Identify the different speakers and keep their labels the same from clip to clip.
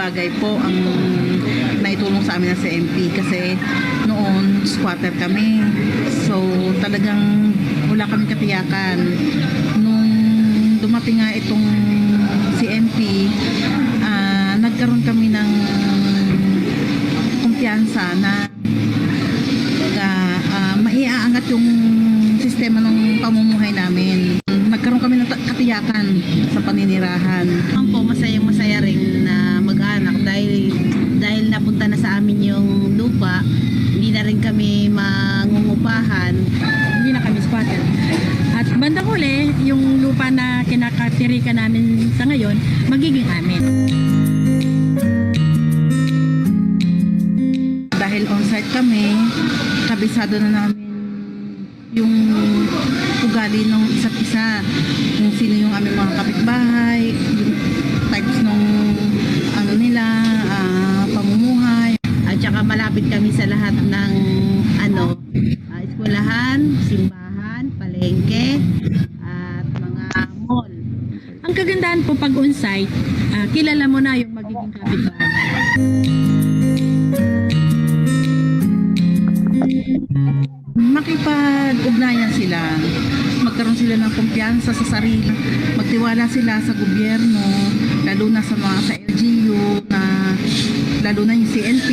Speaker 1: bagay po ang naitulong sa amin ng CMP kasi noon squatter kami. So talagang wala kaming katiyakan. Nung dumating nga itong CMP, nagkaroon kami ng kumpiyansa na maiaangat yung sistema ng pamumuhay namin. Nagkaroon kami ng katiyakan sa paninirahan.
Speaker 2: Po, masayang-masaya rin na mag-anak dahil napunta na sa amin yung lupa, hindi na rin kami mangungupahan.
Speaker 3: Hindi na kami squatter. At bandang huli, yung lupa na kinakatirikan namin sa ngayon, magiging amin.
Speaker 1: Dahil on-site kami, kabisado na namin yung ugali ng isa't isa, kung sino yung aming mga kapitbahay, yung types ng pamumuhay.
Speaker 2: At saka malapit kami sa lahat ng eskwelahan, simbahan, palengke, at mga mall.
Speaker 3: Ang kagandahan po pag on-site, kilala mo na yung magiging kapitbahay.
Speaker 1: Makipag-ugnayan sila, magkaroon sila ng kumpiyansa sa sarili, magtiwala sila sa gobyerno, lalo na sa mga sa LGU, lalo na yung CNP.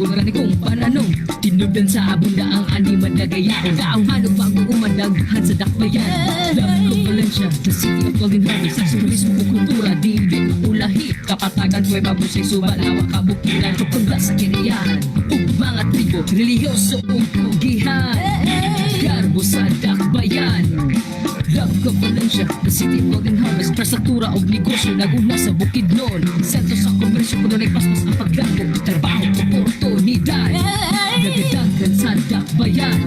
Speaker 4: Siguro ni kong pananong tinubdan sa abunda ang animan na gaya. Daang hanong bago umanaghan sa dakbayan. Love ko Valencia, the city of golden harvest. Sa turismo ko kultura, dibig ulahi. Kapatagan ko'y mabusay subalawa kabukilan. Tukunda sa kinayahan, ug mga tribo, relihiyoso ug pugihan. Garbo sa dakbayan. Love ko Valencia, the city of golden harvest. Prasatura og negosyo naguna sa Bukidnon. Sentro sa komersyo kuno nagpaspas ang pagdako. Trabaho, oportunidad, nagadagan sa dakbayan.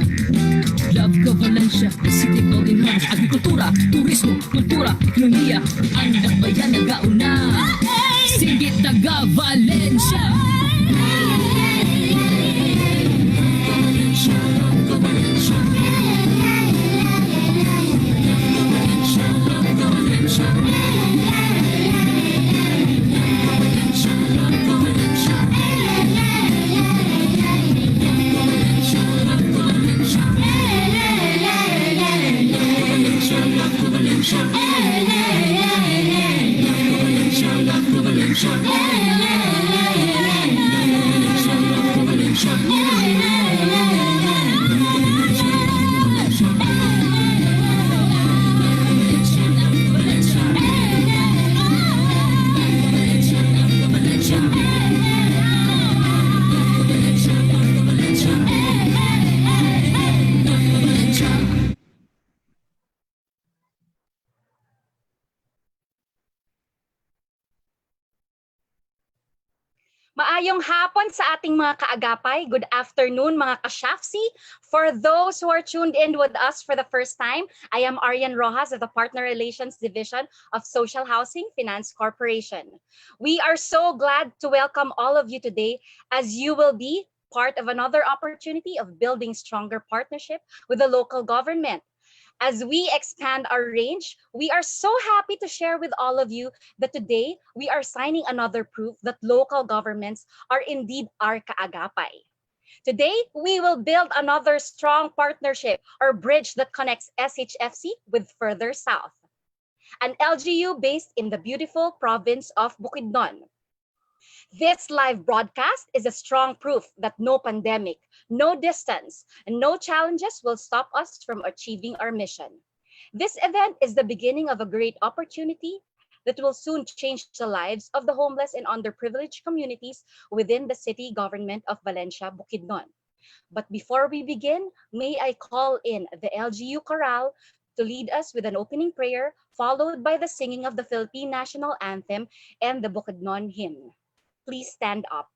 Speaker 4: Love ko Valencia, the city of golden harvest. Agrikultura, turismo, kultura, ekonomiya, ang dakbayan nagauna. Singgit taga Valencia.
Speaker 5: Maayong hapon sa ating mga kaagapay. Good afternoon mga ka-SHFC. For those who are tuned in with us for the first time, I am Arian Rojas of the Partner Relations Division of Social Housing Finance Corporation. We are so glad to welcome all of you today as you will be part of another opportunity of building stronger partnership with the local government. As we expand our range, we are so happy to share with all of you that today we are signing another proof that local governments are indeed our kaagapay. Today, we will build another strong partnership or bridge that connects SHFC with further south. An LGU based in the beautiful province of Bukidnon. This live broadcast is a strong proof that no pandemic, no distance, and no challenges will stop us from achieving our mission. This event is the beginning of a great opportunity that will soon change the lives of the homeless and underprivileged communities within the city government of Valencia, Bukidnon. But before we begin, may I call in the LGU Chorale to lead us with an opening prayer, followed by the singing of the Philippine National Anthem and the Bukidnon hymn. Please stand up.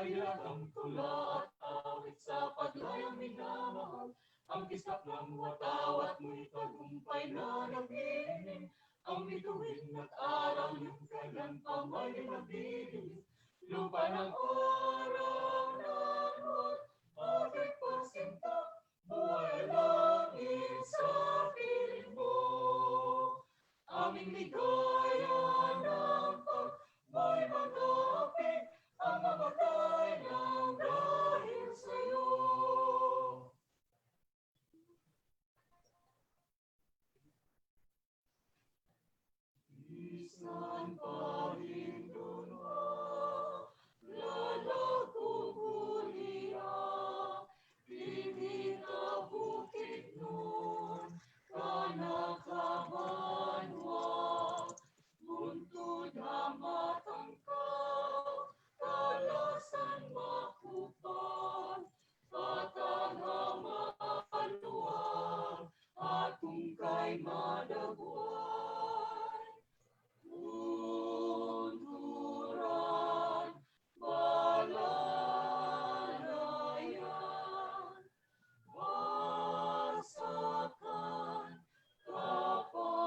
Speaker 6: bayad ang tula at awit sa paglayang minamahal. Ang kislap ng watawat mo'y tagumpay na nabihin. Ang bituin at araw yung kailan pa may nabihin. Lupa ng araw ng bakit pasinta, buhay langit sa piling mo. Aming ligaya ng pag-may magapit, ang mamatay ng dahil sa'yo. Isnan pa rin dunwa, lalakukuliya, hindi ka Bukidnon, kanakamanwa, buntod na matangkaw, kalasan makupal, patanga maluwag, at tungkay madagway. Bunturan, balalayan, wasakan, kapatagan,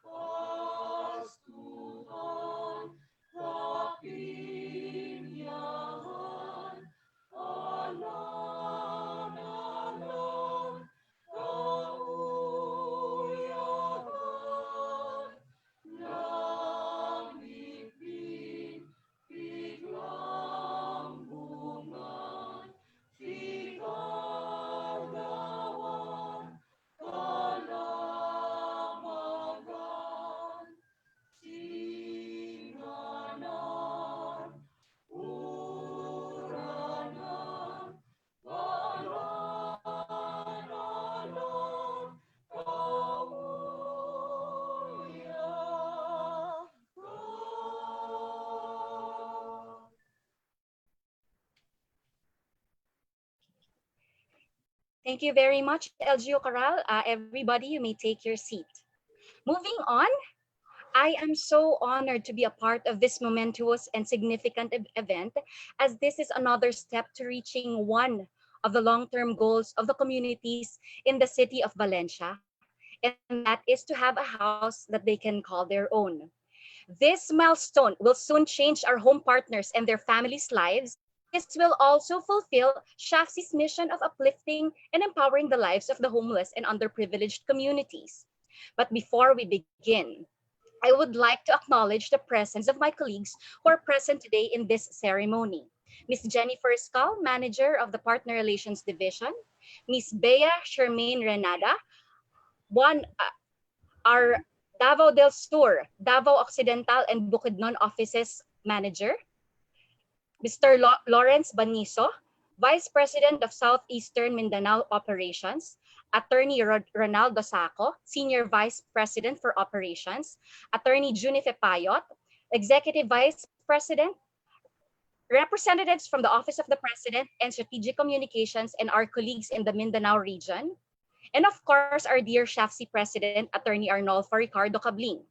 Speaker 6: pastuhan, kapinyahan, alam-alam, kauyagan, langit-big, biglang bungan, sigalawan, kalamagan, singanan, uranan, balanalan, kauyagan.
Speaker 5: Thank you very much, LGU Coral. Everybody, you may take your seat. Moving on, I am so honored to be a part of this momentous and significant event, as this is another step to reaching one of the long-term goals of the communities in the city of Valencia, and that is to have a house that they can call their own. This milestone will soon change our home partners and their families' lives. This will also fulfill SHFC's mission of uplifting and empowering the lives of the homeless and underprivileged communities. But before we begin, I would like to acknowledge the presence of my colleagues who are present today in this ceremony. Ms. Jennifer Scal, Manager of the Partner Relations Division, Ms. Bea Shermaine Renada, our Davao del Sur, Davao Occidental and Bukidnon Offices Manager, Mr. Lawrence Baniso, Vice President of Southeastern Mindanao Operations, Attorney Ronaldo Saco, Senior Vice President for Operations, Attorney Junife Payot, Executive Vice President, representatives from the Office of the President and Strategic Communications, and our colleagues in the Mindanao region, and of course, our dear SHFC President, Attorney Arnolfo Ricardo Cabling.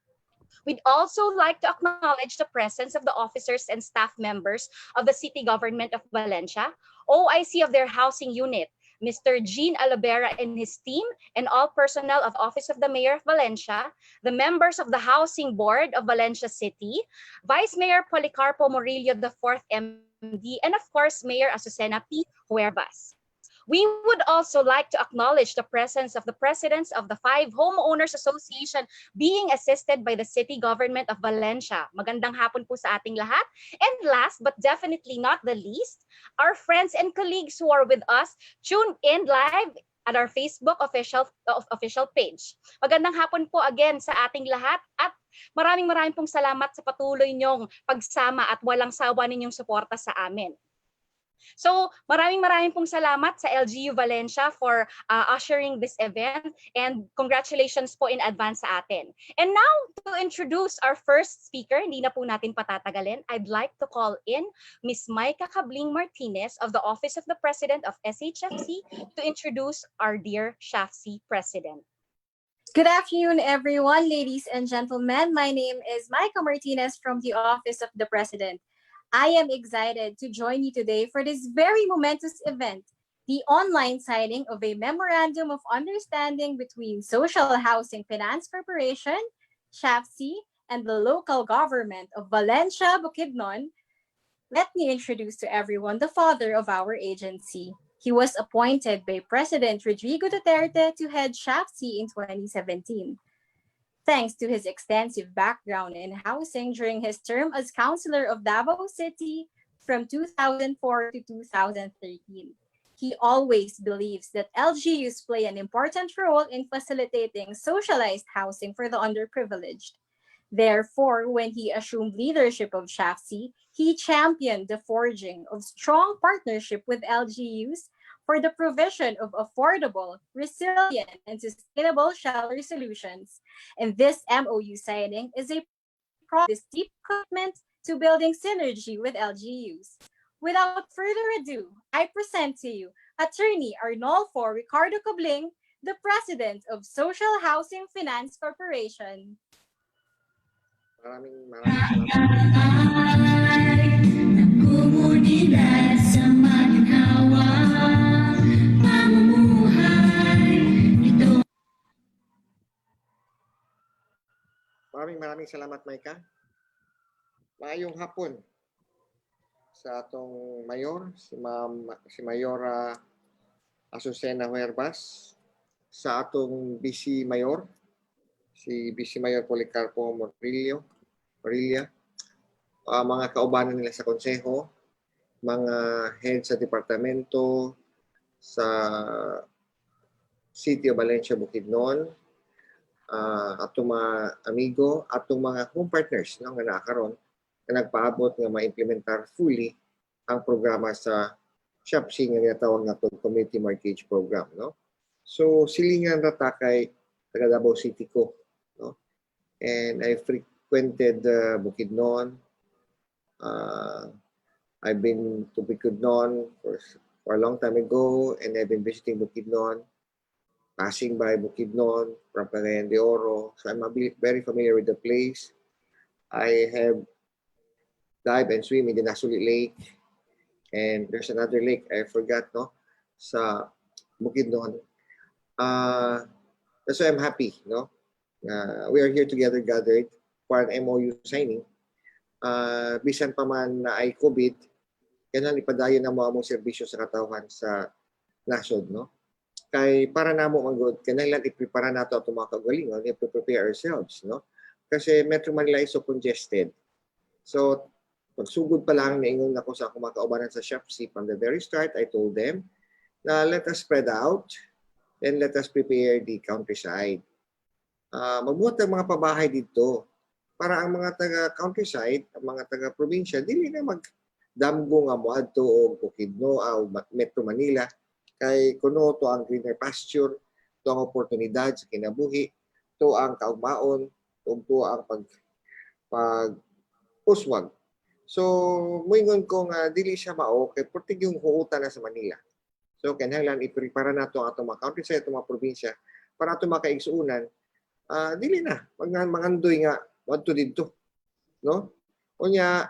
Speaker 5: We'd also like to acknowledge the presence of the officers and staff members of the City Government of Valencia, OIC of their housing unit, Mr. Jean Alabera and his team, and all personnel of Office of the Mayor of Valencia, the members of the Housing Board of Valencia City, Vice Mayor Policarpo Murillo IV MD, and of course, Mayor Azucena Huervas. We would also like to acknowledge the presence of the presidents of the 5 Homeowners Association being assisted by the City Government of Valencia. Magandang hapon po sa ating lahat. And last but definitely not the least, our friends and colleagues who are with us tuned in live at our Facebook official page. Magandang hapon po again sa ating lahat at maraming pong salamat sa patuloy niyong pagsama at walang sawa ninyong suporta sa amin. So maraming pong salamat sa LGU Valencia for ushering this event, and congratulations po in advance sa atin. And now to introduce our first speaker, hindi na po natin patatagalin, I'd like to call in Ms. Micah Cabling Martinez of the Office of the President of SHFC to introduce our dear SHFC President.
Speaker 7: Good afternoon, everyone, ladies and gentlemen. My name is Micah Martinez from the Office of the President. I am excited to join you today for this very momentous event, the online signing of a Memorandum of Understanding between Social Housing Finance Corporation, SHFC, and the local government of Valencia, Bukidnon. Let me introduce to everyone the father of our agency. He was appointed by President Rodrigo Duterte to head SHFC in 2017. Thanks to his extensive background in housing during his term as councilor of Davao City from 2004 to 2013. He always believes that LGUs play an important role in facilitating socialized housing for the underprivileged. Therefore, when he assumed leadership of SHFC, he championed the forging of strong partnership with LGUs for the provision of affordable, resilient, and sustainable shelter solutions. And this MOU signing is a product of this deep commitment to building synergy with LGUs. Without further ado, I present to you Attorney Arnolfo Ricardo, the President of Social Housing Finance Corporation.
Speaker 8: Maraming salamat.
Speaker 4: Komunidad sa maginhawa, pamumuhay ito.
Speaker 8: Maraming salamat, Micah. Maayong hapon sa atong mayor, si Mayor Azucena Huervas, sa atong Vice Mayor, si Vice Mayor Policarpo Morilla, mga kaubanan nila sa konseho, mga head sa departamento, sa City of Valencia, Bukidnon, atong mga amigo, atong mga home partners no, nga nakakaroon na nagpaabot nga ma-implementar fully ang programa sa SHFC nga ginatawag na Community Mortgage Program. No? So, silingan rata kay taga Davao City ko. No? And I frequented Bukidnon. I've been to Bukidnon for a long time ago, and I've been visiting Bukidnon, passing by Bukidnon from Cagayan de Oro. So I'm very familiar with the place. I have dived and swim in the Nasuli Lake, and there's another lake I forgot, no, sa Bukidnon. That's why I'm happy, no. We are here together gathered for an MOU signing. Bisan pa man na ay COVID, kailangan ipadayon na mga mong serbisyo sa katawhan sa nasod, no? Kay para namo ang good, kailangan i-prepare nato ato mga kagalingon, i-prepare ourselves, no? Kasi Metro Manila is so congested. So, pagsugod pa lang niingon ako sa akong mga kaubanan sa SHFC from the very start, I told them na let us spread out and let us prepare the countryside. Magbuhat ang mga pabahay dito para ang mga taga-countryside, ang mga taga-probinsya, dili na magdamgo nga moadto o Bukidnon o Metro Manila kay kuno to ang greener pasture, to ang oportunidad sa kinabuhi, to ang kaugmaon, to ang pag-uswag. So, muingon ko nga dili siya mao kay portig yung huutan na sa Manila. So, kinahanglan i-prepare nato ang atong mga countryside, atong mga probinsya para ato makaigsuunan. Dili na mangandoy nga wadto didto, no? Unya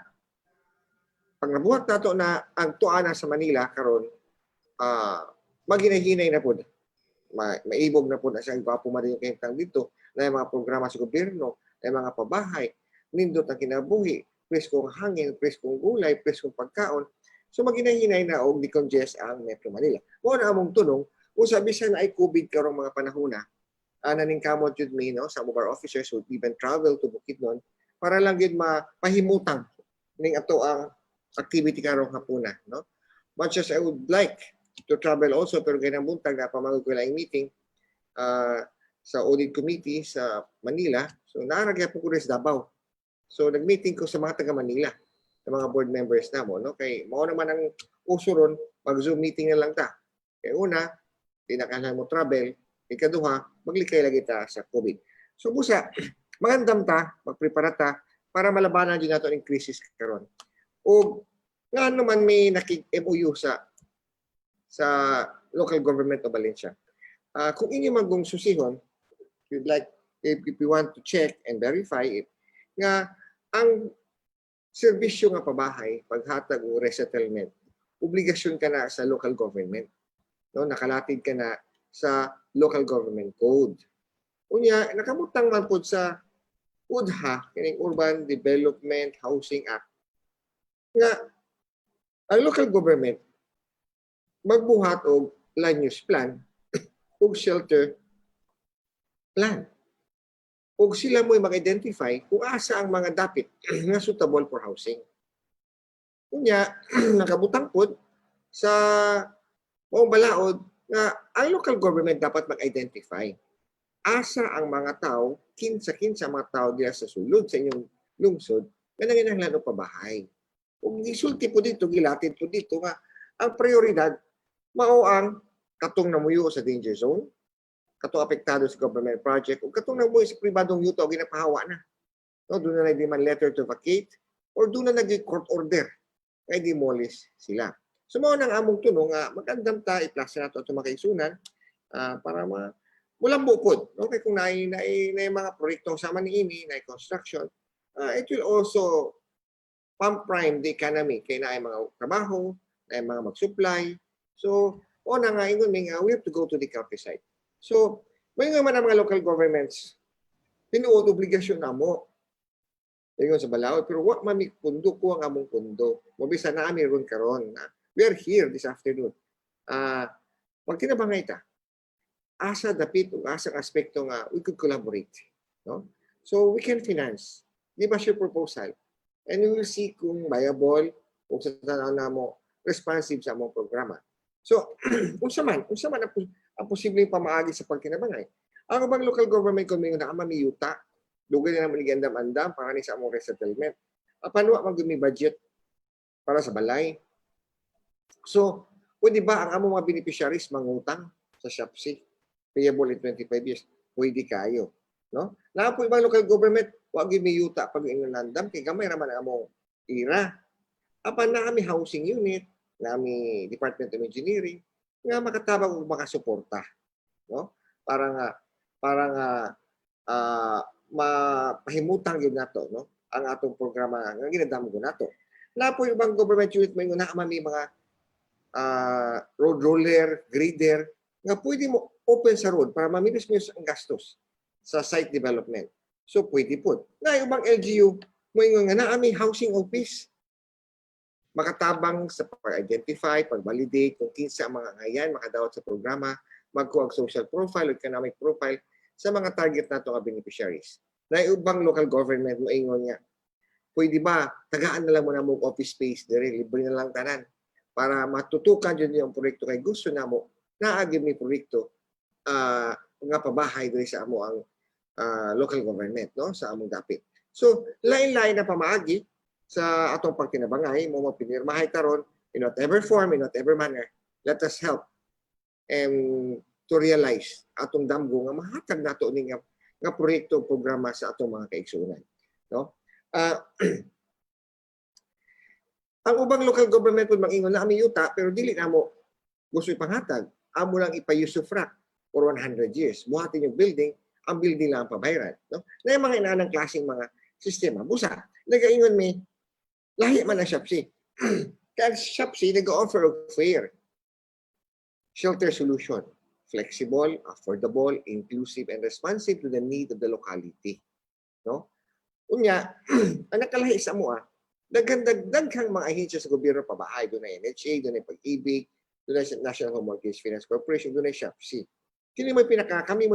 Speaker 8: pag nabuhat nato na ang tuana sa Manila karon, maghinay-hinay na pud. Maibog na pud na siya gwapo man yung kahimtang dito na mga programa sa gobyerno, na mga pabahay, nindot ang kinabuhi, preskong hangin, preskong gulay, preskong pagkaon. So maghinay-hinay na og di-congest ang Metro Manila. Mo na among tunong, usa bisan ay COVID karong mga panahon na, naningkamot jud mi no, some of our officers would even travel to Bukidnon para lang gid mapahimutang ning ato ang activity karong hapuna, no? Much as I would like to travel also, pero ganang buntag na pamangod ko lang meeting sa audit committee sa Manila. So naaragya po ko rin sa Davao. So nag-meeting ko sa mga taga Manila, sa mga board members namo, no? Kay mao naman ang uso ron, mag-Zoom meeting na lang ta. Kay una, di na kailangan mo travel. Ikaduha, maglikay lagi ta sa COVID. So busa, magandam ta, magprepara ta para malabanan din nato ang krisis karon. O nga naman may nakig-MOU sa local government of Valencia. Kung inyo magong susihon, you'd like, if you want to check and verify it, nga ang serbisyo nga pabahay, paghatag o resettlement, obligasyon ka na sa local government. No, nakalatid ka na sa local government code. Unya, nakamutang man po sa UDHA, kining Urban Development Housing Act, nga ang local government magbuhat og land use plan o shelter plan. O sila mo'y mag-identify kung asa ang mga dapit nga suitable for housing. Kunya, nakabutang po sa maong balaod nga ang local government dapat mag-identify asa ang mga tao, kinsa-kinsa mga tao diya sa sulod sa inyong lungsod nga nanginahanglan og pabahay. Kung gisulti po dito, gilatid po dito nga ang prioridad mao ang katong namuyo sa danger zone, katong apektado sa government project, o katong namuyo sa pribadong yuta o ginapahawa na. No, doon na nag-demand letter to vacate or doon na nag-court order kay demolish sila. So mao nang among tunong nga magandam ta iplasa nato ato makaisunan para mulambo pod, no? Kay kung naay mga proyekto sama niini, naay construction, it will also pump prime the economy kay naay mga trabaho, naay mga mag-supply. So, na nga ingon we have to go to the countryside. So, may nga man ang mga local governments tinuod obligasyon namo. Ingon sa balaod, pero wa man mi pundo ko ang among pundo. Mobisa na ami ron karon. We are here this afternoon. Pag tinabangay ta, asa dapit o asa aspekto nga we could collaborate, no? So we can finance. Di ba siya proposal? And we will see kung viable o sa tanaw na mo responsive sa among programa. So, unsa man ang posibleng pamaagi sa pagkinabangay. Ang ubang local government kung may nakamamiyuta, dugay na naman igandam-andam para ni sa among resettlement. Paano ang gumi budget para sa balay? So, pwede ba ang among mga beneficiaries mangutang sa SHFC? Payable in 25 years. Pwede kayo. No? Na po ibang local government, wag gimiyuta pag inunandam, kay gamay naman ang among ira. Apan na kami housing unit, na kami Department of Engineering, nga makatabang o makasuporta. No? Para nga mapahimutang yun nato, no? Ang atong programa nga ginadamo ko nato. Na po ibang government unit may na kami mga road roller, grader, nga pwede mo open sa road para maminis-minis ang gastos sa site development. So pwede po. Na ibang LGU mo nga na kami housing office, makatabang sa pag-identify, pag-validate kung kinsa ang mga ngayan makadawat sa programa, magkuha social profile o economic profile sa mga target nato nga beneficiaries. Na ubang local government mo ingon nga, pwede ba tagaan na lang mo na mong office space dire, libre na lang tanan para matutukan yun yung proyekto kay gusto na mo naagib ni proyekto nga pabahay dire sa amo ang local government, no, sa among dapit. So lain-lain na pamaagi sa atong pagtinabangay mo mapinirmahay karon in whatever form, in whatever manner. Let us help to realize atong damgo nga mahatag nato ni nga proyekto o programa sa atong mga kaigsunan, no? Ang ubang local government pud mangingon na ami yuta pero dili na mo gusto ipanghatag, amo lang ipa-usufruct for 100 years. Buhatin yung building, ang building lang ang pabayaran, no? Na yung mga inaanang klaseng mga sistema. Busa, nagaingon mi lahi man ang SHFC. Kaya SHFC nag-offer of fair shelter solution. Flexible, affordable, inclusive, and responsive to the need of the locality. No? Unya, ang nakalahi sa mo, daghang mga ahensya sa gobyerno pabahay. Doon na NHA, doon na Pag-ibig, doon na National Home Mortgage Finance Corporation, doon na SHFC. Kami mo'y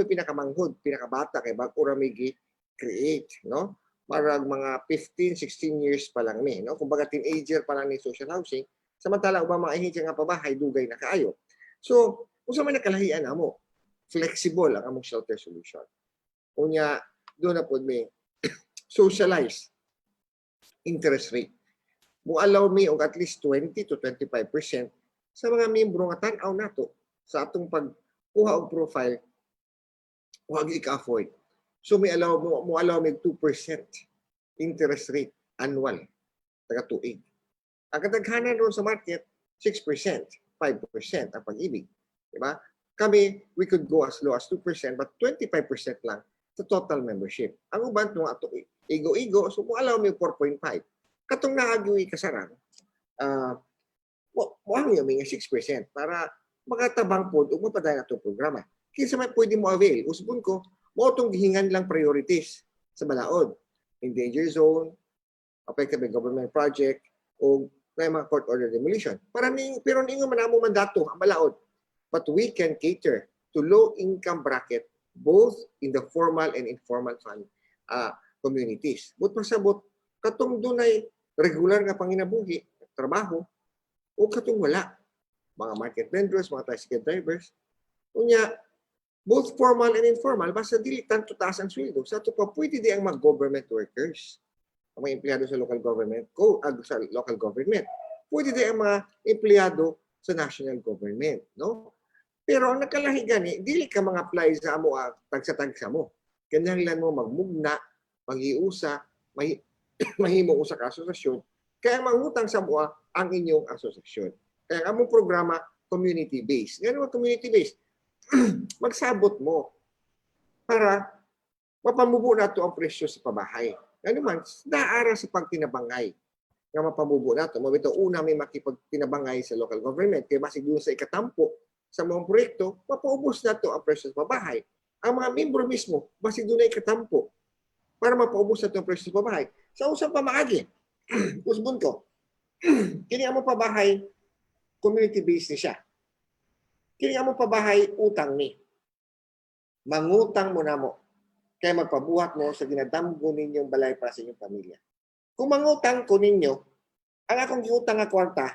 Speaker 8: pinakamanghod, pinakabata, kay bago ramigi create, no? Marag mga 15, 16 years pa lang ni, no? Kumbaga teenager pa lang ni social housing, samantala ubang mga ahensya nga pabahay dugay na kaayo. So, unsa man nakalahian namo, flexible ang among shelter solution. Unya, doon na po may socialized interest rate. Mo allow me og at least 20 to 25% sa mga miyembro nga tan-aw nato sa atong pagkuha og profile wag i-afford. So may mo allow me 2% interest rate annual taga tuig. Ang kadaghanan ron sa market 6%, 5% ang Pag-ibig, di ba? kami, we could go as low as 2%, but 25% lang sa total membership. Ang uban itong ato igo-igo, so kung alam mo yung 4.5, katong naagyoy kasarang, muang yung mga 6% para makatabang po o mapaday na itong programa. Kinsa may pwede mo avail. Usbon ko, mo itong gihingan lang priorities sa balaod. In danger zone, affected by government project, o may mga court order demolition. Pero ninyo manamo mandato ang balaod. But we can cater to low-income bracket both in the formal and informal fund communities. But pasabot, katong dunay regular nga panginabuhi, trabaho, o katong wala. Mga market vendors, mga tricycle drivers. Unya, both formal and informal, basta dili tanto taas ang sweldo. Sa ito pa, pwede di ang mga government workers, ang mga empleyado sa local government, Pwede di ang mga empleyado sa national government, no? Pero ang nakalahi gani, dili ka mga apply sa amo tagsa-tagsa mo. Kinahanglan mo magmugna, mag-iusa, mahimo usa ka asosasyon, kaya mangutang sa mua ang inyong asosasyon. Kaya ang among programa, community-based. Ganun ang community-based. Magsabot mo para mapamubo na ito ang presyo sa pabahay. Ano man, naara sa pagtinabangay nga mapamubo na ito. Mabito, una may makipagtinabangay sa local government. Kaya basig doon sa ikatampo sa mga proyekto, mapaubos na ito ang presyo sa pabahay. Ang mga membro mismo, basig doon na ikatampo para mapaubos na ito ang presyo sa pabahay. Sa usang pamaagi, usbon ko, kini ang pabahay, community-based ni siya. Kini ang pabahay, utang ni. Mangutang mo na mo. Kaya magpabuhat mo sa ginadamgo ninyong balay para sa inyong pamilya. Kung mangutang ko ninyo, ang akong giutang nga kwarta,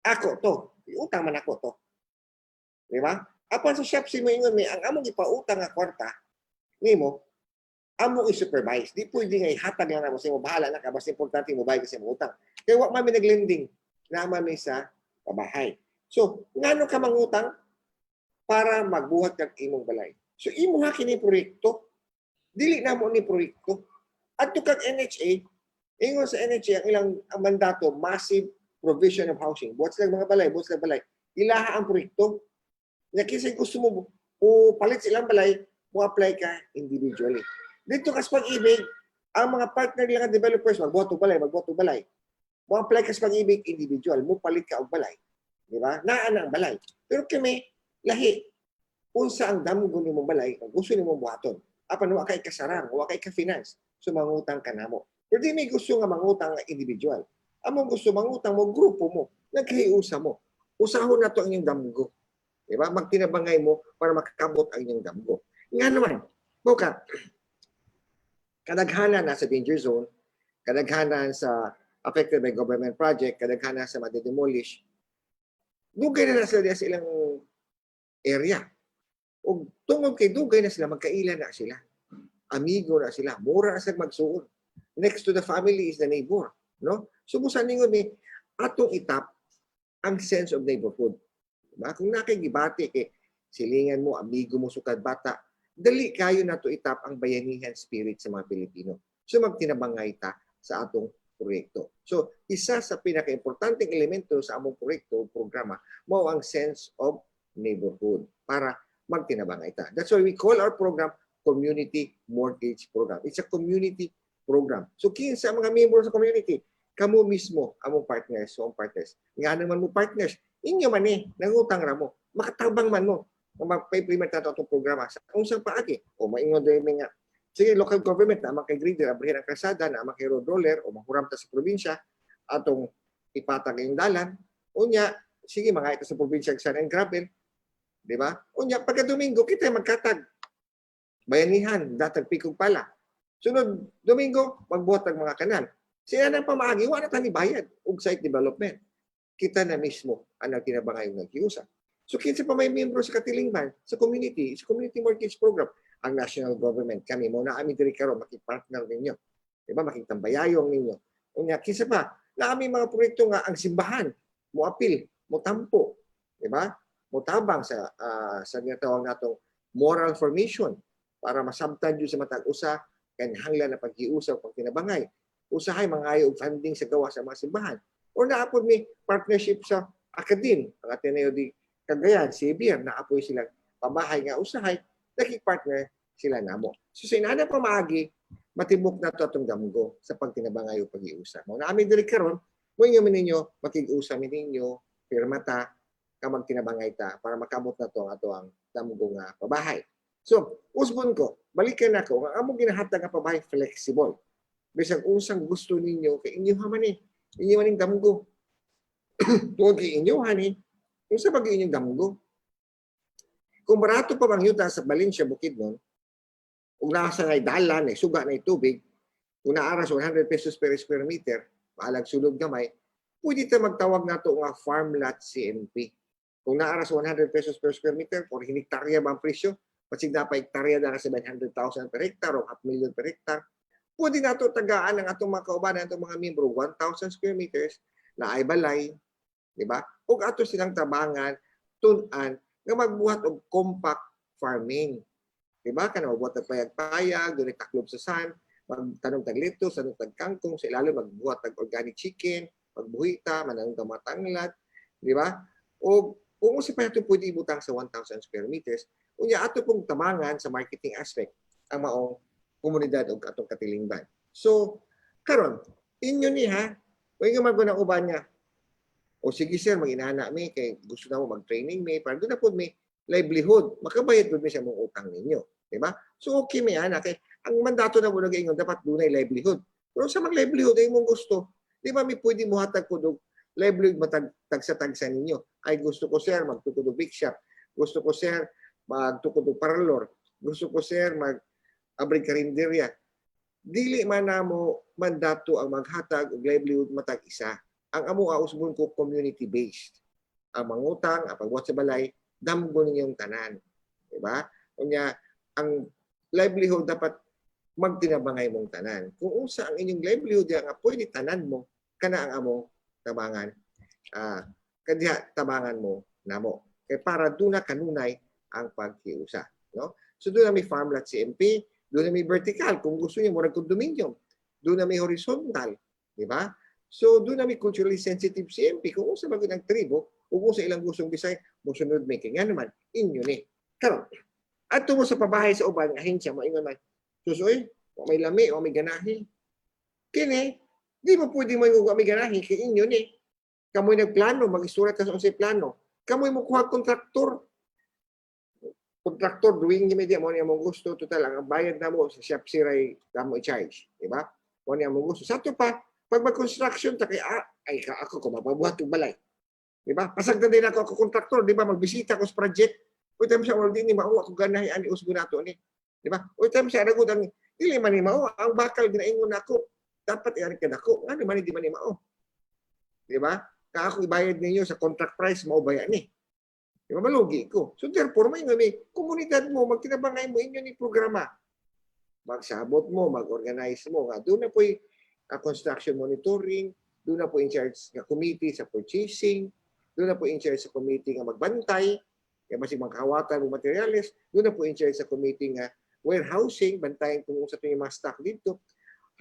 Speaker 8: ako to. Iutang man ako to. Di ba? Apan sa SHFC mo ingon mi, ang among ipautang nga kwarta, nimo, among i-supervise. Di pwede nga ihatag lang na mo sa imo, bahala na ka, basta importante mo bayad kasi mo utang. Kaya wak mami naglending na mami sa pabahay. So, ngano ka mangutang para magbuhat kag imong balay. So, imo ha kini proyekto. Dili na mo ni proyekto. At kag NHA, ingon sa NHA ang ilang mandato, massive provision of housing. Buhat sila mga balay, buhat sila balay. Ilaha ang proyekto. Na kisay gusto mo o palit silang balay, mo apply ka individually. Dito kas pag-ibig, ang mga partner nila nga developers, magbuhat og balay. Mo apply ka sa pag-ibig individual, mo palit ka og balay. Di ba? Naa na ang balay. Pero kami, lahi. Unsa ang damgo ni mong balay, kung gusto ni mong buhaton. Apan wa kay kasarang, wa kay ka-finance. So mangutang ka namo. Pero di may gusto nga mangutang nga individual. Among gusto mangutang mo, grupo mo, naghiusa mo. Usahon na to ang inyong damgo. Diba? Magtinabangay mo para makakabot ang inyong damgo. Nga naman, buka, kadaghanan na sa danger zone, kadaghanan sa affected by government project, kadaghanan sa madedemolish, dugay na sila sa ilang area. O tungod kay dugay na sila, magkaila na sila. Amigo na sila. Mura na sila magsuon. Next to the family is the neighbor. No? So, busan ninyo ni, atong itap ang sense of neighborhood. Diba? Kung nakikibati kay silingan mo, amigo mo, sukad bata, dali kayo na to itap ang bayanihan spirit sa mga Pilipino. So magtinabangay ta sa atong proyekto. So isa sa pinaka-importanteng elemento sa among proyekto, programa, mao ang sense of neighborhood para magtinabangay ta. That's why we call our program Community Mortgage Program. It's a community program. So kinsa mga member sa community, kamo mismo among partners, so ang partners. Nga naman mo partners, inyo man nangutang ra mo, makatabang man mo, magpa-implement nato itong programa sa unsang paagi. O maingon din nga, sige, local government na kay grader, abrihin ang kalsada, na kay road roller, o mahuramta sa probinsya, atong ipatag yung dalan. Unya, sige, mga ito sa probinsya, sand and gravel. Di ba? Unya, pagka Domingo, kita magkatag. Bayanihan, datag pikong pala. Sunod, Domingo, magbuhat ang mga kanal. Sila nang pamaagi, wala na tani bayad, og site development. Kita na mismo ang nagtinabangay yung nagkiusap. So kinsa pa may miyembro sa katilingban, sa community mortgage program, ang national government, kami muna kami diri karon makipartner ninyo. Diba? Makitambayayong ninyo. Unya, kinsa pa, na kami mga proyekto nga ang simbahan, mo apil, mo tampo, diba? Mo tabang sa ginatawag natong moral formation para masabtan yun sa matag usa kanhanglan na paghiusap pag tinabangay. Usahay mangayo og funding sa gawa sa mga simbahan. O naapod may partnership sa academe, ang Ateneo di Cagayan, Sibir, naapoy silang pabahay nga usahay, partner sila namo. So sa inana pamaagi, matibok na to atong damgo sa pagtinabangay o pag-iusa. Mo na amin diri karon, mo inyo ninyo makig-usa ninyo, pirmata ka magtinabangay ta para makamot na to ang ato ang damgo nga pabahay. So, usbon ko, balikan ako, ang among ginahatag nga pabahay flexible. Bisag unsang gusto ninyo kay inyo man ni, inyo maning damgo. Tuod kay inyo hani, unsa bag inyong damgo? Kung barato pa bang yuta sa Valencia, Bukidnon, kung nasa na dalan, suga na tubig, kung naaras 100 pesos per square meter, maalag sulog gamay, pwede tayo magtawag na ito nga farm lot CMP. Kung naaras 100 pesos per square meter, kung hinektarya ba ang presyo, kasi dapat hektarya na 700,000 per hektar o 500,000 per hektar, pwede na ito tagaan ng atong mga kaubanan, atong mga membro, 1,000 square meters na ay balay, di ba? O ato silang tabangan, tunan, nga magbuhat og compact farming. Di ba? Kana magbuhat og payag-payag, doon taklob sa san, magtanong taglito, sanong tagkangkong, sa ilalim magbuhat tag organic chicken, magbuhita, mananong tamatanglad, di ba? O kung si pa ito pwede ibutang sa 1,000 square meters, unya ato pong tabangan sa marketing aspect ang maong komunidad o atong katilingban. So, karon, inyo ni ha, o inyo maggunang uban niya, o sige sir, mag-inana mi, kay gusto na mo mag-training mi, para doon na po may livelihood, makabayad doon mi siya mong utang ninyo. Diba? So, okay may ana, kay ang mandato na mo na inyo, dapat doon ay livelihood. Pero sa mag-livelihood, ay mong gusto, di ba may pwede mo hatag ko doon, livelihood matagsa-tagsa ninyo. Ay gusto ko sir, magtukod o big shop. Gusto ko sir, magtukod o parlor. Gusto ko sir, mag-abrig karinderya. Dili man na mo mandato ang maghatag o livelihood matag isa. Ang amo usbon ko community-based. Ang mangutang, ang pagbuhat sa balay, damgo ninyong tanan. Diba? Kunya, ang livelihood dapat magtinabangay mong tanan. Kung unsa ang inyong livelihood nga pwede tanan mo, kana ang among tabangan. Kadiha tabangan mo namo. Kay para doon na kanunay ang pagkiusa. No? So doon na may farm lot CMP, doon na may vertical. Kung gusto niyo mo condominium, doon na may horizontal. Di ba? So, doon na may culturally sensitive CMP. Kung sa bagay ng tribo, o kung sa ilang gustong bisay, musunod making. Nga naman, inyo ni. Karon, ato mo sa pabahay sa uban, ahensya, maingon man, susoy, o may lami, o may ganahi. Kini, di mo pwede mo yung may ganahi, kay inyo ni. Kamoy nagplano, mag-isurat ka sa unsay plano. Kamoy mo kuha kontraktor. Kontraktor, doing yung media mo niya mong gusto, total, ang bayad na mo sa SHFC ray, mo i-charge. Diba? Mo niya mong gusto. Sa ito pa, pag mag-construction, ay ako ko mapabuhat yung balay. Diba? Pasagdan din ako kontraktor, diba? Magbisita ko sa project. O time siya, already ni mao ako ganahi ani usbo nato ni. Diba? O time siya, nagod ang dili man ni mao, ang bakal ginaingon nako. Dapat iyan ka nako. Ano man di man ni mao. Diba? Ka ako ibayad ninyo sa contract price, mao bayan ni. Diba? Malugi ko. So therefore, may komunidad mo, magtinabangay mo inyo ni programa. Magsabot mo, mag-organize mo. Doon na po'y construction monitoring, doon na po in charge ng committee sa purchasing, doon na po in charge sa committee nga magbantay, kaya masig magkawatan ng materials, doon na po in charge sa committee nga warehousing, bantayan kung sa ito yung mga stock dito.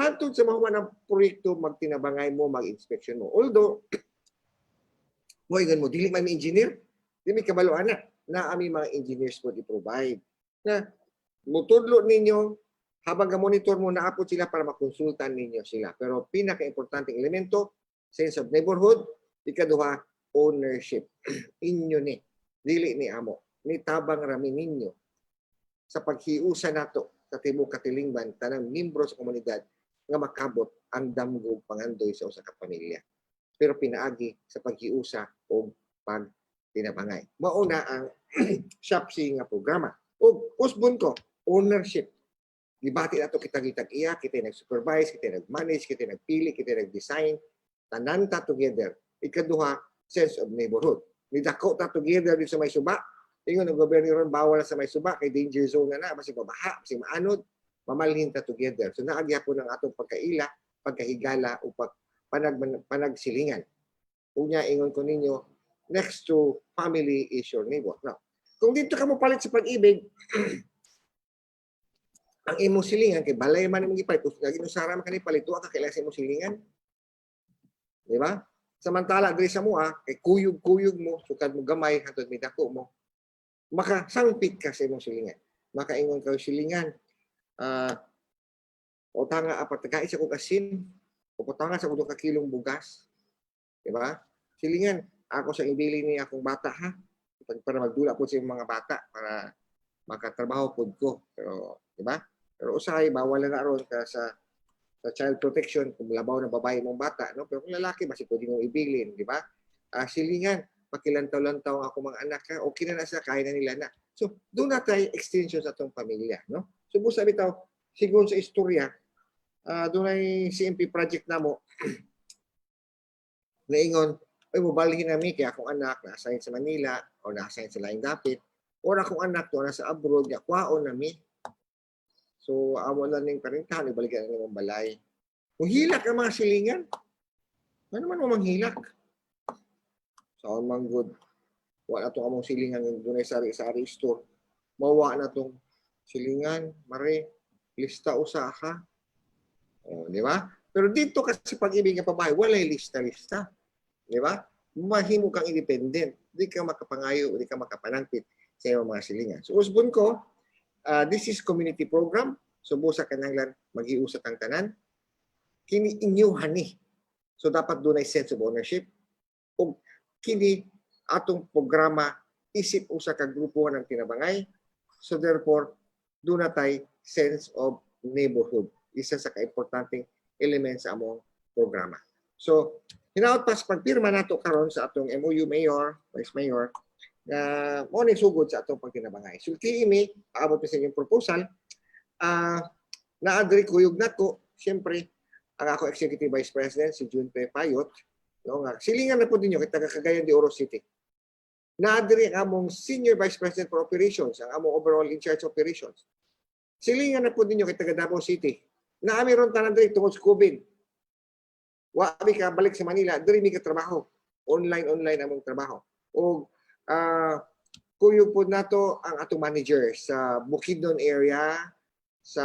Speaker 8: Hantod sa mga ng proyekto, magtinabangay mo, mag-inspection mo. Although, mo, dili may engineer, di may kabaloan na aming mga engineers po i-provide. Na, mutudlo ninyo, habang monitor mo, naapot sila para makonsultan ninyo sila. Pero pinaka-importanting elemento, sense of neighborhood, ikaduha, ownership. Inyo ni, dili ni amo, ni tabang rami ninyo sa paghiusa nato sa tibok katilingban, tanang membro sa komunidad nga makabot ang damgo pangandoy sa usa ka pamilya. Pero pinaagi sa paghiusa o pagtinabangay. Mauna ang SHFC nga programa. O usbon ko, ownership. Dibati nato kita iya, kita nag-supervise, kita nag-manage, kita nagpili, kita nag-design, tanan ta together. Ikaduha, sense of neighborhood. Nidako ta together dito sa may suba. Ingon ang gobyerno ron bawal sa may suba kay danger zone na basi mabaha, basi maanod, mamalhin ta together. So naagyapon ang atong pagkaila, pagkahigala o panagsilingan. Unya ingon ko ninyo, next to family is your neighbor. Now, kung dito ka mo palit sa pag-ibig, ang imong silingan kay balay man imong gipalit kung ginusara man kanhi palito ka kailangan sa imong silingan. Di ba? Samantala diri sa mua kay kuyog-kuyog mo sukad mo gamay hangtod may dako mo. makasangpit ka sa imong silingan. Makaingon ka silingan. O tanga apat kain sa kong asin, o tanga sa kong kilong bugas. Diba? Silingan, ako sa ibili ni akong bata ha. Para magdula po sa mga bata para makatrabaho po ko. Pero, diba? Pero usay, bawal na ron ka sa child protection kung labaw na babae mong bata. No? Pero kung lalaki, basi pwede mong ibilin. Diba? Silingan, pakilantaw-lantaw ang ako mga anak ha. Okay na sila, kaya na nila na. So, doon na tayo extension sa itong pamilya. No? So, busa bitaw, siguro sa istorya, doon ay CMP project na mo, naingon, ay mubalihin namin kaya akong anak na-assign sa Manila o na-assign sa laing dapit o akong anak to nasa abroad, yakwaon namin. So, amo lang ng parintahan, ibalikan na ng balay. Kung hilak ang mga silingan, ano man mo manghilak? So, mang good. Wala itong among silingan doon ay sari-sari store. Mawa na itong silingan, mare, lista usaha. O, di ba? Pero dito kasi pag-ibig ng pabahay, walay lista-lista. Di ba? Mahimo kang independent. Di ka makapangayo, di ka makapanangpit sa iyong mga silingan. So, usbon ko, this is community program. So, busa ka nang mag-iusat ang tanan. Kini inyuhan ni. So, dapat doon ay sense of ownership. O kini atong programa isip usa ka grupo ng tinabangay. So, therefore, doon na tayo sense of neighborhood. Isa sa ka-importanting element sa among programa. So, hinaot pas pagpirma nato karon sa atong MOU Mayor, Vice Mayor, na mo ni sugod sa atong pagtinabangay. So, kiimi, paabot sa inyong proposal, na-adri kuyog nato, siyempre, ang ako Executive Vice President, si Junpe Payot, no, nga, silingan na po ninyo, kita Cagayan de Oro City. Na-adri ang among Senior Vice President for Operations, ang among overall in charge operations. Silingan na po ninyo, kita Davao City. Naami ron tanan diri tungod sa COVID. Wabi ka balik sa Manila, diri mi ka trabaho. Online among trabaho. O kuyog po nato ang atong manager sa Bukidnon area, sa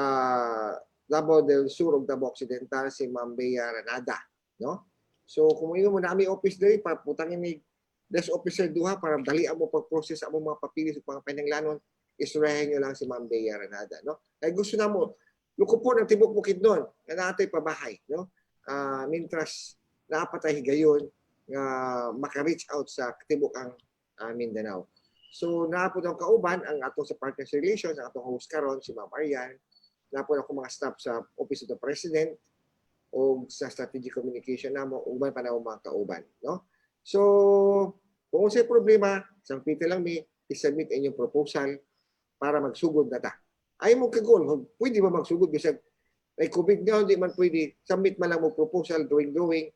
Speaker 8: Davao del Sur ug Davao Occidental, si Ma'am Bea Ranada, no? So kung mo nami office diri paputangin ni desk officer duha para dali mo pag-process among mga papilis ug mga pananglanon, isurahin niyo lang si Ma'am Bea Ranada, no? Kay gusto namo luko po ng tibok Bukidnon na natay pabahay, no? Mintras naapatay higayon nga maka-reach out sa tibok ang Mindanao. So naapod ang kauban ang ato sa partners relations, ang atong host karon si Ma'am Arian, naapod ako mga staff sa Office of the President o sa strategic communication namo ug man pa na mga kauban, no? So kung sa problema, sangpita lang mi i-submit inyong proposal para magsugod na ta. Ay mo kagol, pwede ba magsugod bisag ay COVID nga, hindi man pwede. Submit man lang mo proposal, drawing.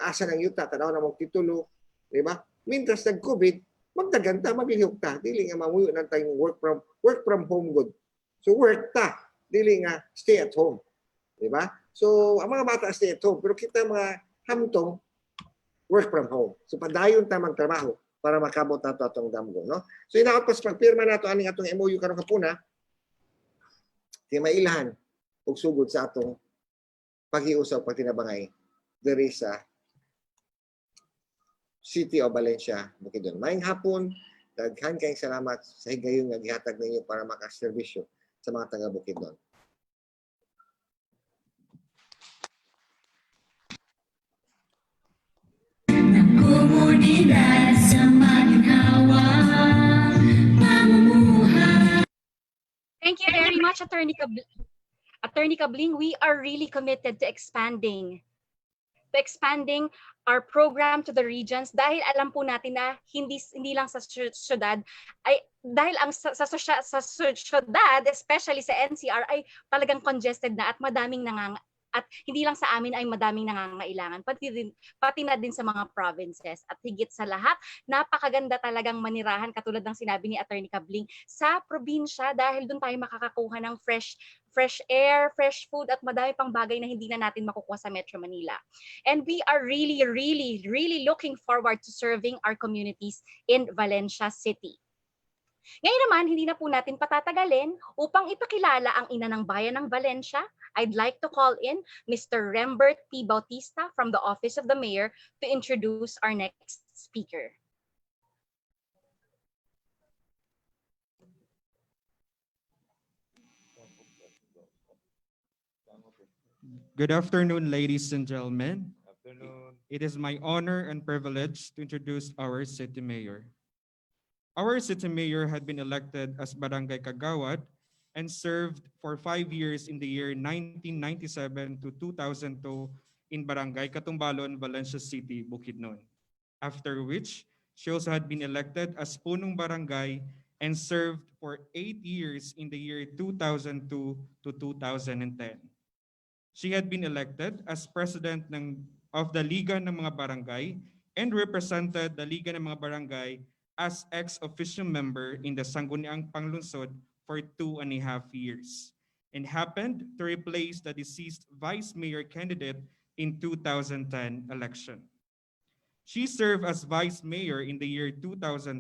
Speaker 8: Asa ng yuta, tanaw na mong titulo. Diba? Mintras nag-COVID, magdagan ta, maglihok ta. Dili nga mamuyo ng tayong work from home good. So work ta. Dili nga stay at home. Diba? So ang mga bata stay at home. Pero kita mga hamtong work from home. So padayon ta magtrabaho para makabot nato atong damgo. No? So inaot pas pagpirma nato aning atong MOU karong kapuna, di mailahan ug sugod sa atong pag-iusap pagtinabangay diri sa City of Valencia, Bukidnon. Maayong hapon, daghan kayong salamat sa higayon nga gihatag ninyo para makaserbisyo sa mga taga Bukidnon.
Speaker 4: Komunidad sa maginhawa, pamumuhay.
Speaker 5: Thank you very much, Attorney Cabling. We are really committed to expanding our program to the regions dahil alam po natin na hindi lang sa syudad ay dahil ang sa syudad, especially sa NCR, ay talagang congested na at madaming at hindi lang sa amin ay madaming nangangailangan, pati na din sa mga provinces. At higit sa lahat, napakaganda talagang manirahan, katulad ng sinabi ni Attorney Cabling, sa probinsya dahil doon tayo makakakuha ng fresh air, fresh food, at madami pang bagay na hindi na natin makukuha sa Metro Manila. And we are really looking forward to serving our communities in Valencia City. Ngayon naman, hindi na po natin patatagalin upang ipakilala ang ina ng bayan ng Valencia. I'd like to call in Mr. Rembert P. Bautista from the Office of the Mayor to introduce our next speaker.
Speaker 9: Good afternoon, ladies and gentlemen. It is my honor and privilege to introduce our city mayor. Our city mayor had been elected as Barangay Kagawad and served for 5 years in the year 1997 to 2002 in Barangay Katumbalon, Valencia City, Bukidnon. After which, she also had been elected as Punong Barangay and served for 8 years in the year 2002 to 2010. She had been elected as president of the Liga ng mga Barangay and represented the Liga ng mga Barangay as ex-official member in the Sangguniang Panglungsod for 2.5 years and happened to replace the deceased vice mayor candidate in 2010 election. She served as vice mayor in the year 2010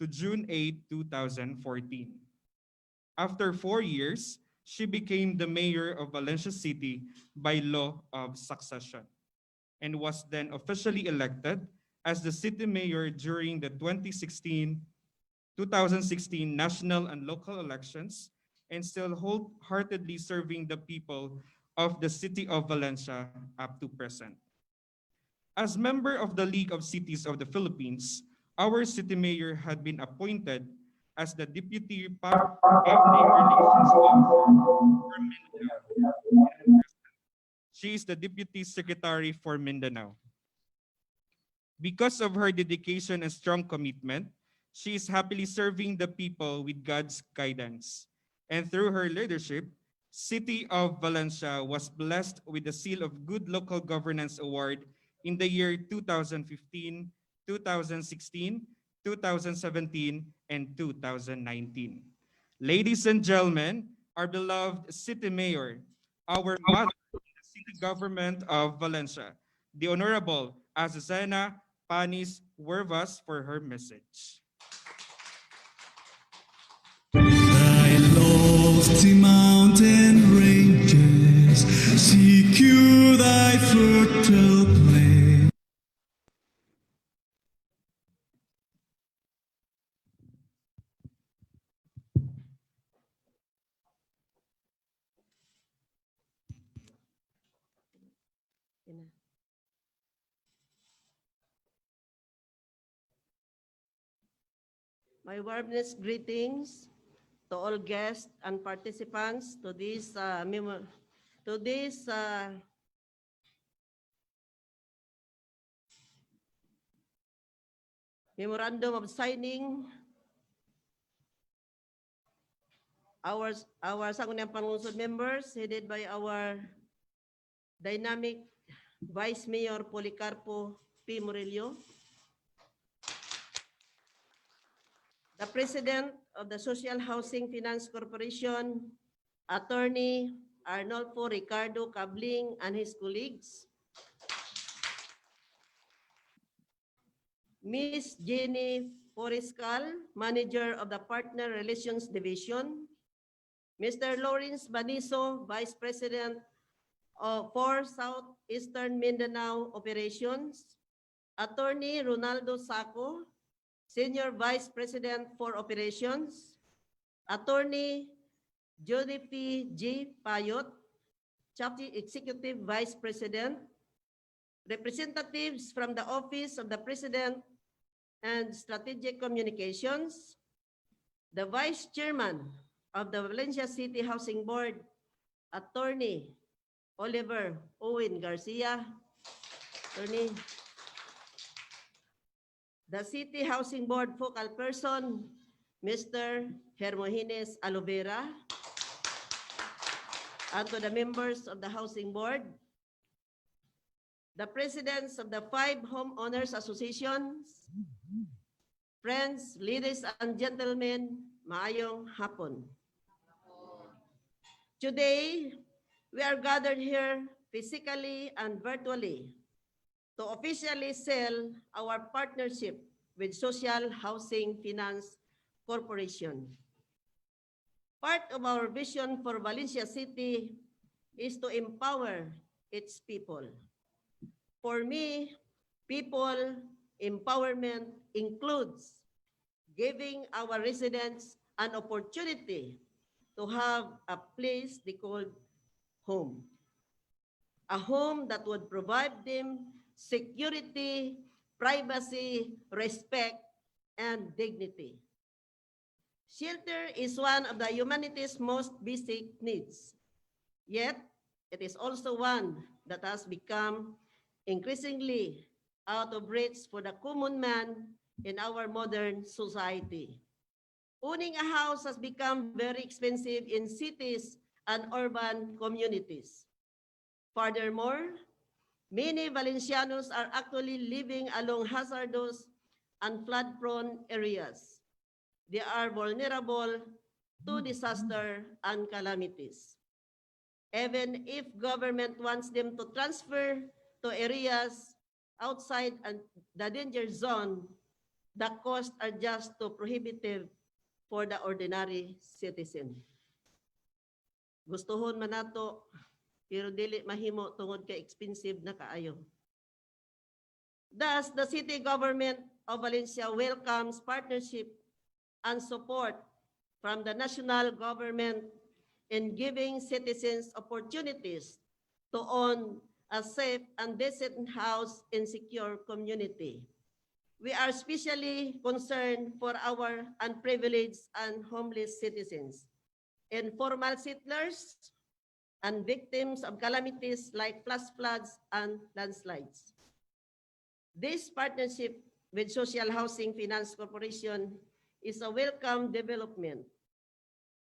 Speaker 9: to June 8, 2014. After 4 years, she became the mayor of Valencia City by law of succession and was then officially elected as the city mayor during the 2016 national and local elections and still wholeheartedly serving the people of the city of Valencia up to present. As member of the League of Cities of the Philippines, our city mayor had been appointed as the Deputy Public Relations Officer for Mindanao. She is the Deputy Secretary for Mindanao. Because of her dedication and strong commitment, she is happily serving the people with God's guidance. And through her leadership, City of Valencia was blessed with the Seal of Good Local Governance Award in the year 2015, 2016, 2017, and 2019. Ladies and gentlemen, our beloved city mayor, our mother in the city government of Valencia, the Honorable Azucena Huervas for her message.
Speaker 10: I lofty mountain ranges, secure thy fertile plain.
Speaker 11: My warmest greetings to all guests and participants to this memorandum of signing our Sangguniang Panglungsod members headed by our dynamic Vice Mayor Policarpo P. Murillo, the President of the Social Housing Finance Corporation, Attorney Arnolfo Ricardo Cabling and his colleagues, Ms. Jenny Forescal, Manager of the Partner Relations Division, Mr. Lawrence Baniso, Vice President for Southeastern Mindanao Operations, Attorney Ronaldo Saco, Senior Vice President for Operations, Attorney Jody P. G. Payot, Chapter Executive Vice President, representatives from the Office of the President and Strategic Communications, the Vice Chairman of the Valencia City Housing Board, Attorney Oliver Owen Garcia, Attorney, the City Housing Board focal person, Mr. Hermogines Alovera, and to the members of the Housing Board, the presidents of the 5 homeowners associations, friends, ladies and gentlemen, maayong hapon. Today, we are gathered here physically and virtually to officially sell our partnership with Social Housing Finance Corporation. Part of our vision for Valencia City is to empower its people. For me, people empowerment includes giving our residents an opportunity to have a place they call home. a home that would provide them security, privacy, respect, and dignity. Shelter is one of the humanity's most basic needs. Yet, it is also one that has become increasingly out of reach for the common man in our modern society. Owning a house has become very expensive in cities and urban communities. Furthermore, many Valencianos are actually living along hazardous and flood-prone areas. They are vulnerable to disaster and calamities. Even if government wants them to transfer to areas outside the danger zone, the costs are just too prohibitive for the ordinary citizen. Gustuhon man nato, pero dili mahimo tungod kay expensive na kaayo. Thus, the city government of Valencia welcomes partnership and support from the national government in giving citizens opportunities to own a safe and decent house in secure community. We are especially concerned for our unprivileged and homeless citizens, informal settlers, and victims of calamities like flash floods and landslides. This partnership with Social Housing Finance Corporation is a welcome development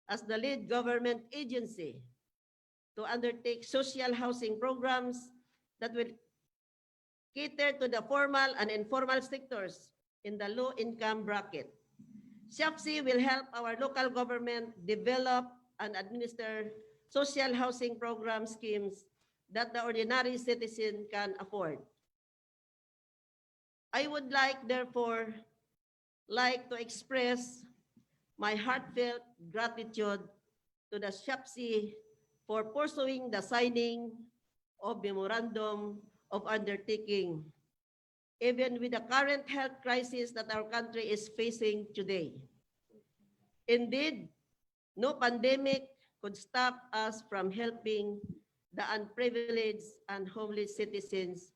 Speaker 11: as the lead government agency to undertake social housing programs that will cater to the formal and informal sectors in the low-income bracket. SHFC will help our local government develop and administer social housing program schemes that the ordinary citizen can afford. I would therefore, to express my heartfelt gratitude to the SHFC for pursuing the signing of memorandum of undertaking, even with the current health crisis that our country is facing today. Indeed, no pandemic could stop us from helping the unprivileged and homeless citizens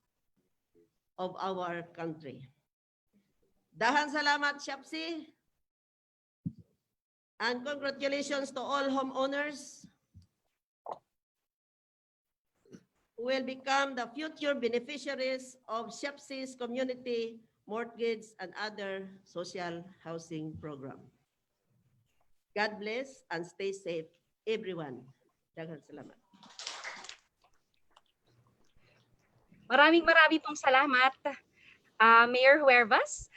Speaker 11: of our country. Dahan salamat, SHFC, and congratulations to all homeowners who will become the future beneficiaries of SHFC's community mortgage and other social housing program. God bless and stay safe, everyone. Daghang salamat.
Speaker 5: Maraming pong salamat, Mayor Huervas.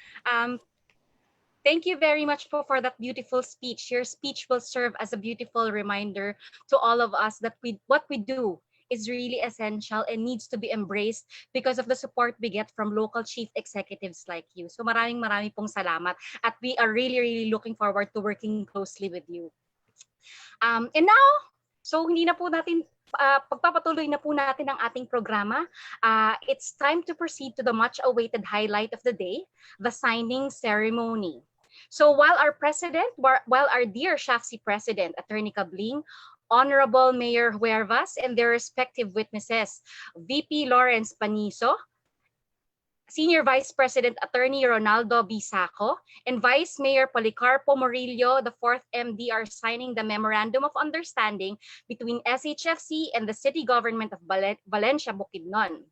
Speaker 5: Thank you very much for that beautiful speech. Your speech will serve as a beautiful reminder to all of us that what we do is really essential and needs to be embraced because of the support we get from local chief executives like you. So maraming pong salamat at we are really looking forward to working closely with you. And now, so hindi na po natin pagpapatuloy na po natin ang ating programa. It's time to proceed to the much awaited highlight of the day, the signing ceremony. So while our dear SHFC President Atty. Cabling, Honorable Mayor Huervas, and their respective witnesses, VP Lawrence Paniso, Senior Vice President Attorney Ronaldo Bisaco, and Vice Mayor Policarpo Murillo, the 4th MD, are signing the Memorandum of Understanding between SHFC and the City Government of Valencia, Bukidnon.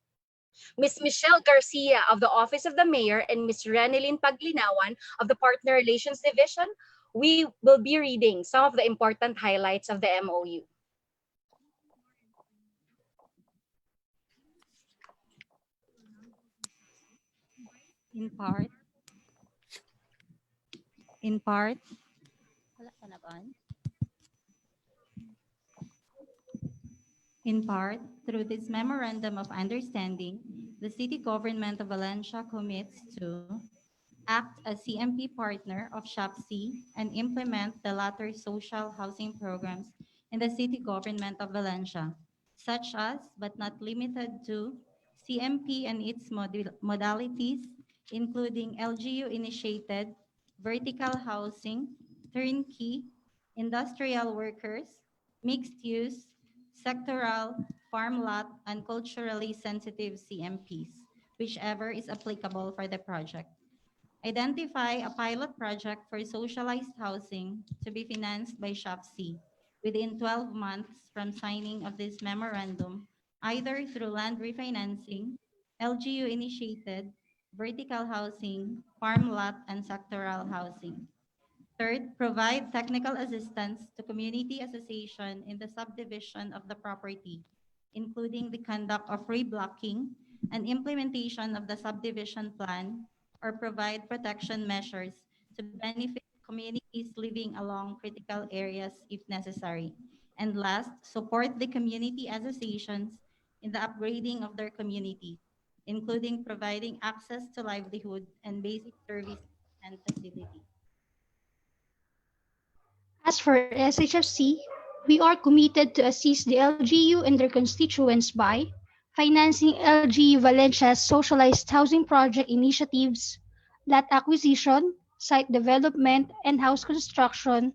Speaker 5: Ms. Michelle Garcia of the Office of the Mayor and Ms. Renelyn Paglinawan of the Partner Relations Division, we will be reading some of the important highlights of the MOU.
Speaker 12: In part, through this Memorandum of Understanding, the City Government of Valencia commits to act as CMP partner of SHFC and implement the latter social housing programs in the City Government of Valencia, such as, but not limited to, CMP and its modalities, including LGU-initiated, vertical housing, turnkey, industrial workers, mixed use, sectoral, farm lot, and culturally sensitive CMPs, whichever is applicable for the project. Identify a pilot project for socialized housing to be financed by SHFC within 12 months from signing of this memorandum, either through land refinancing, LGU-initiated, vertical housing, farm lot, and sectoral housing. Third, provide technical assistance to community association in the subdivision of the property, including the conduct of reblocking and implementation of the subdivision plan, or provide protection measures to benefit communities living along critical areas if necessary. And last, support the community associations in the upgrading of their community, including providing access to livelihood and basic services and facilities.
Speaker 13: As for SHFC, we are committed to assist the LGU and their constituents by financing LGU Valencia's socialized housing project initiatives, lot acquisition, site development, and house construction,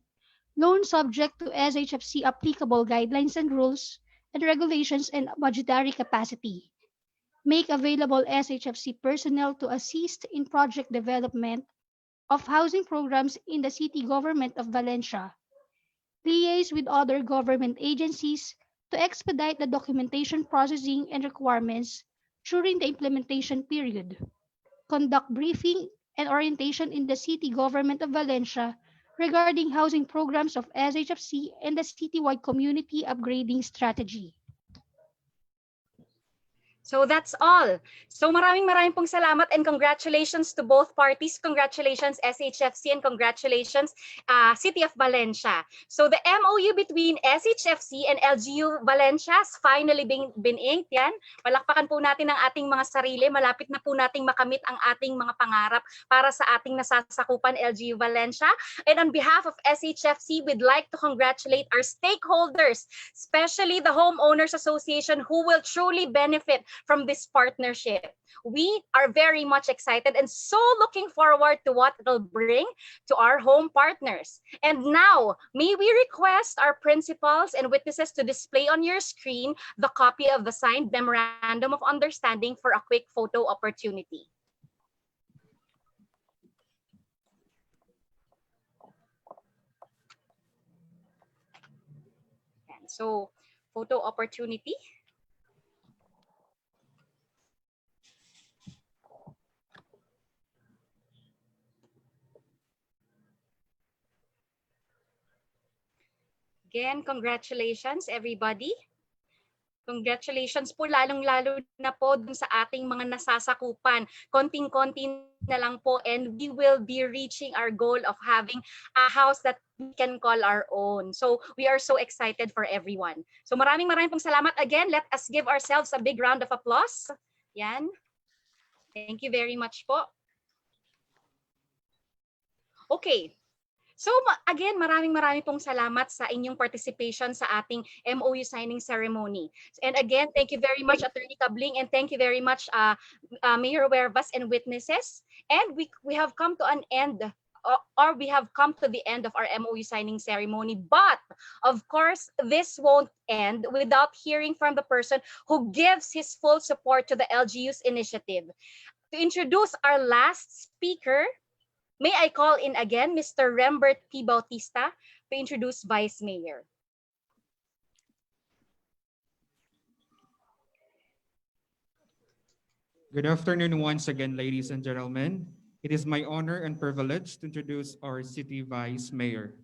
Speaker 13: loan subject to SHFC applicable guidelines and rules and regulations and budgetary capacity. Make available SHFC personnel to assist in project development of housing programs in the city government of Valencia. Liaise with other government agencies to expedite the documentation processing and requirements during the implementation period. Conduct briefing and orientation in the city government of Valencia regarding housing programs of SHFC and the citywide community upgrading strategy.
Speaker 5: So that's all. So maraming pong salamat and congratulations to both parties. Congratulations SHFC and congratulations City of Valencia. So the MOU between SHFC and LGU Valencia has finally been inked. Yan. Palakpakan po natin ang ating mga sarili. Malapit na po nating makamit ang ating mga pangarap para sa ating nasasakupan LGU Valencia. And on behalf of SHFC, we'd like to congratulate our stakeholders, especially the Homeowners Association who will truly benefit from this partnership. We are very much excited and so looking forward to what it'll bring to our home partners. And now, may we request our principals and witnesses to display on your screen the copy of the signed memorandum of understanding for a quick photo opportunity. And so, photo opportunity. Again, congratulations everybody. Congratulations po lalong-lalo na po dun sa ating mga nasasakupan. Konting-konti na lang po and we will be reaching our goal of having a house that we can call our own. So we are so excited for everyone. So maraming pong salamat again. Let us give ourselves a big round of applause. Yan. Thank you very much po. Okay. So again, maraming pong salamat sa inyong participation sa ating MOU signing ceremony. And again, thank you very much Attorney Cabling and thank you very much Mayor Huervas and witnesses. And we have come to an end or we have come to the end of our MOU signing ceremony. But of course, this won't end without hearing from the person who gives his full support to the LGU's initiative. To introduce our last speaker, may I call in again Mr. Rembert P. Bautista to introduce Vice Mayor.
Speaker 9: Good afternoon once again, ladies and gentlemen. It is my honor and privilege to introduce our City Vice Mayor.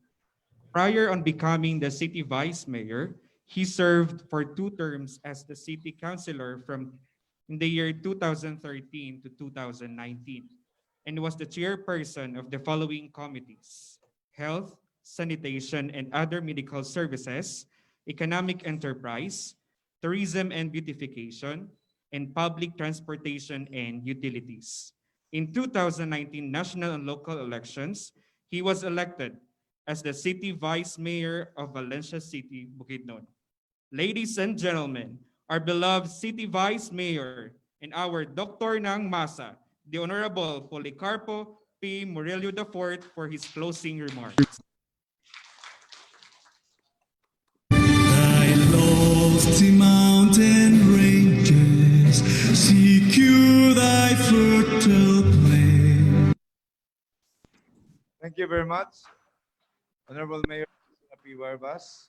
Speaker 9: Prior on becoming the City Vice Mayor, he served for 2 terms as the City Councilor from in the year 2013 to 2019. And was the chairperson of the following committees: Health, Sanitation and Other Medical Services, Economic Enterprise, Tourism and Beautification, and Public Transportation and Utilities. In 2019 national and local elections, he was elected as the City Vice Mayor of Valencia City, Bukidnon. Ladies and gentlemen, our beloved City Vice Mayor and our Doctor ng Masa, the Honorable Policarpo P. Morelio IV for his closing remarks.
Speaker 10: I lost the mountain
Speaker 14: Thank you very much, Honorable Mayor Azucena Huervas,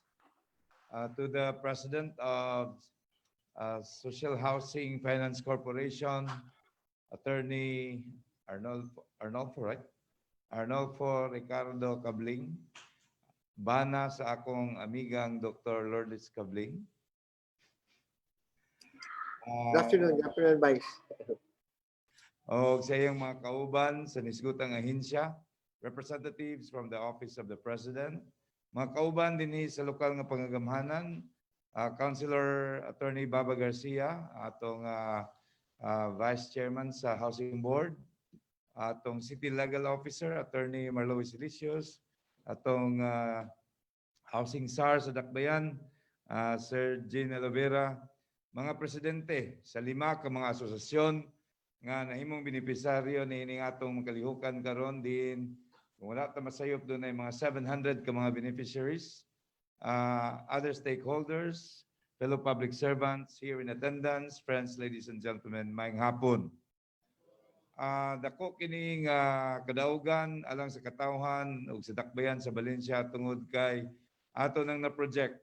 Speaker 14: to the President of Social Housing Finance Corporation, Attorney Arnolfo, right? Arnolfo Ricardo Cabling, bana sa akong amigang Dr. Lourdes Cabling.
Speaker 8: Good afternoon, Vice.
Speaker 14: O sa iyang mga kauban sa nisgutang ahensya, representatives from the Office of the President, mga kauban dinhi sa lokal nga pangagamhanan, Councilor Attorney Baba Garcia, atong Vice Chairman sa Housing Board, atong City Legal Officer, Attorney Marlois Silicios, atong Housing SAR sa Dakbayan, Sir Jean Elovera, mga presidente sa 5 ka mga asosasyon nga nahimong benepisaryo ni ining atong kalihukan karon din. Kung wala ta masayop doon ay mga 700 ka mga beneficiaries, other stakeholders, fellow public servants here in attendance, friends, ladies and gentlemen, maayong hapon. Dako kining kadaugan alang sa katawhan ug sa dakbayan sa Valencia tungod kay ato nang na-project.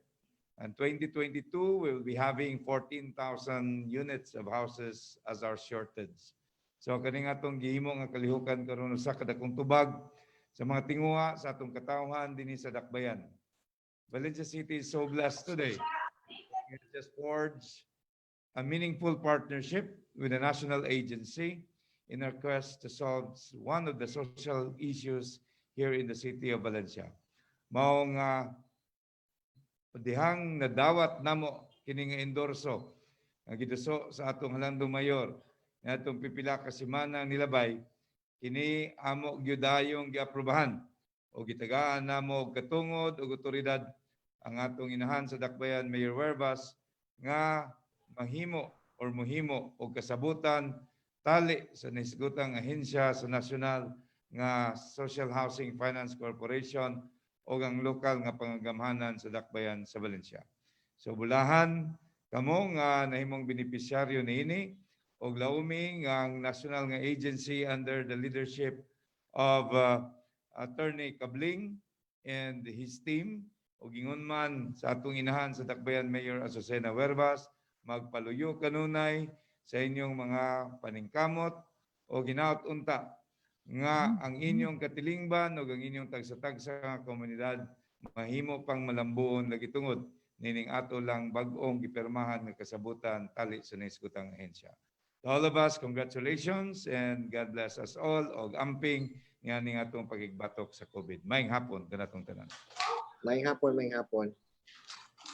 Speaker 14: In 2022, we will be having 14,000 units of houses as our shortage. So kaning atong gihimo nga kalihukan karon sa kadakong tubag sa mga tinguha sa atong katawhan dinhi sa dakbayan. Valencia City is so blessed today. It just forged a meaningful partnership with a national agency in our quest to solve one of the social issues here in the city of Valencia. Mao nga dihang nadawat namo kini nga endorso nga giduso sa atong halandong mayor nga atong pipila ka semana nilabay, kini amo gyudayong giaprobahan o gitagaan namo og katungod og otoridad ang atong inahan sa Dakbayan Mayor Huervas nga mahimo or mohimo og kasabutan tali sa nisgutang ahensya sa nasyonal nga Social Housing Finance Corporation o ang lokal nga pangagamhanan sa Dakbayan sa Valencia. So bulahan kamo nga nahimong benepisyaryo niini og lauming ang national nga agency under the leadership of Attorney Cabling and his team o gingon man sa atong inahan sa Dakbayan Mayor Azucena Huervas magpaluyo kanunay sa inyong mga paningkamot o ginaot unta nga ang inyong katilingban o ang inyong tagsa-tagsa nga komunidad mahimo pang malambuon lagi tungod nining ato lang bag-ong gipirmahan nga kasabutan tali sa nisgutang ahensya. To all of us, congratulations and God bless us all og amping nga ning atong pagigbatok sa COVID. Maayong hapon kanatong tanan.
Speaker 8: Maayong hapon.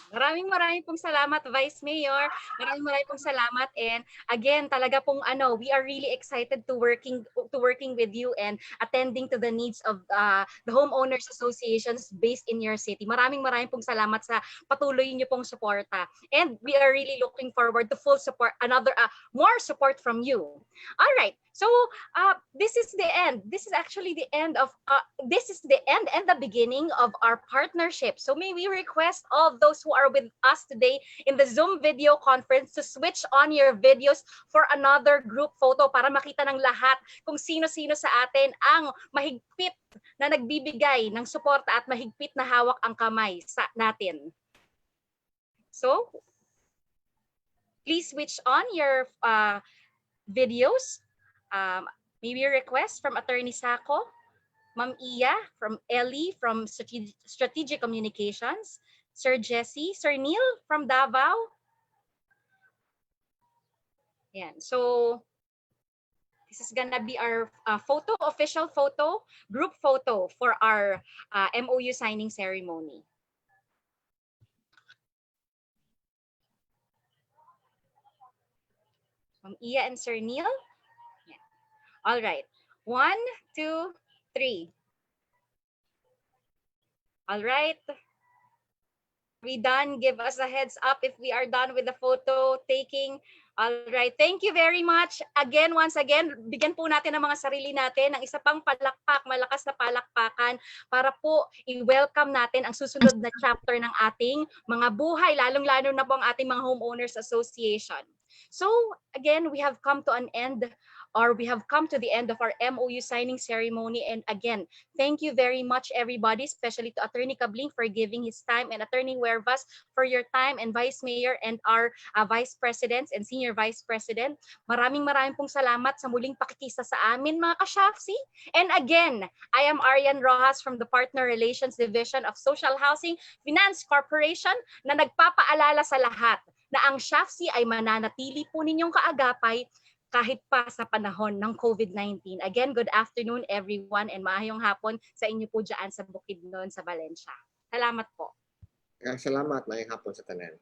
Speaker 5: Maraming pong salamat, Vice Mayor. Maraming pong salamat. And again, talaga pong we are really excited to working with you and attending to the needs of the homeowners associations based in your city. Maraming pong salamat sa patuloy niyo pong suporta. And we are really looking forward to full support, more support from you. All right. So this is the end. This is actually the end of this is the end and the beginning of our partnership. So may we request all those who are with us today in the Zoom video conference to switch on your videos for another group photo para makita ng lahat kung sino-sino sa atin ang mahigpit na nagbibigay ng suporta at mahigpit na hawak ang kamay sa natin. So please switch on your videos. Maybe a request from Attorney Sako, Ma'am Iya, from Ellie from Strategic Communications, Sir Jesse, Sir Neil from Davao. Yan. So this is gonna be our official photo, group photo for our MOU signing ceremony. Ma'am Iya and Sir Neil. All right. 1, 2, 3. All right. We done? Give us a heads up if we are done with the photo taking. All right. Thank you very much. Again, once again, bigyan po natin ng mga sarili natin ng isa pang palakpak, malakas na palakpakan para po i-welcome natin ang susunod na chapter ng ating mga buhay, lalong-lalo na po ang ating mga homeowners association. So again, we have come to an end we have come to the end of our MOU signing ceremony. And again, thank you very much, everybody, especially to Attorney Cabling for giving his time, and Attorney Huervas for your time, and Vice Mayor and our Vice Presidents and Senior Vice President. Maraming pong salamat sa muling pakikisa sa amin, mga ka-SHFC. And again, I am Arian Rojas from the Partner Relations Division of Social Housing Finance Corporation, na nagpapaalala sa lahat na ang SHFC ay mananatili po ninyong kaagapay kahit pa sa panahon ng COVID-19. Again, good afternoon everyone, and maayong hapon sa inyo po dyan sa Bukidnon sa Valencia. Salamat po.
Speaker 8: Salamat, maayong hapon sa tanan.